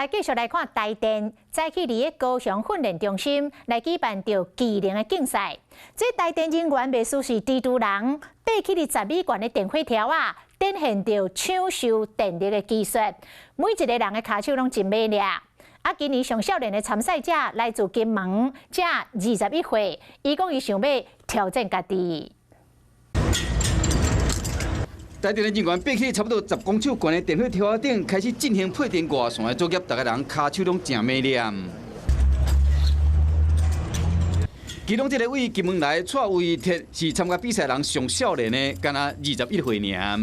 来继续来看台电早起伫个高雄训练中心来举办着技能的竞赛。这台电人员袂输是蜘蛛人，爬起20米悬的电火条啊，展现着抢修电力的技术。每一个人的骹手拢真美丽。啊，今年上少年的参赛者来自金门，才21岁，伊讲伊想要挑战家己。 台电的人员爬起差不多10公尺悬的电火条顶，开始进行配电外线的作业，大家人骹手拢真美丽。其中这个位金门来蔡伟铁是参加比赛人上少年的，敢若21岁尔。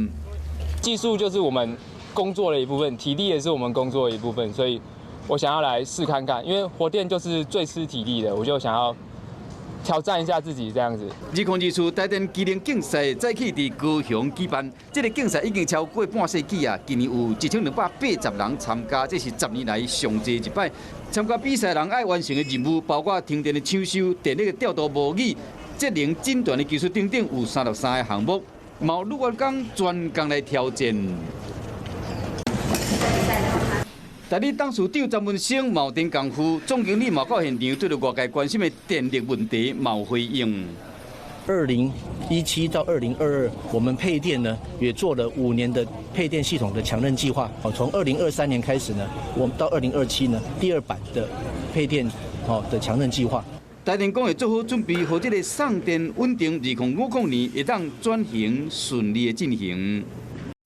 技术就是我们工作的一部分，体力也是我们工作的一部分，所以我想要来试看看，因为火电就是最吃体力的，我就想要 挑战一下自己这样子。2024台电技能竞赛早起伫高雄举办，这个竞赛已经超过半世纪啊！今年有1280人参加，这是10年来上济一摆。参加比赛人爱完成的任务包括停电的抢修、电力的调度模拟、节能诊断的技术等等，有33个项目，毛陆员工专工来挑战。 台里董事长张文生毛电功夫总经理毛到现场，对着外界关心的电力问题毛回应。2017到2022，我们配电呢也做了5年的配电系统的强韧计划。从2023年开始呢，我们到2027呢第2版的配电的强韧计划。台电讲会做好准备，让这个送电稳定2050年会当转型顺利的进行。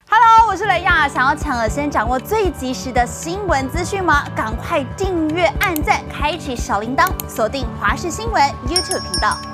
Hello， 我是雷亚，想要抢先掌握最及时的新闻资讯吗？赶快订阅、按赞、开启小铃铛，锁定华视新闻 YouTube 频道。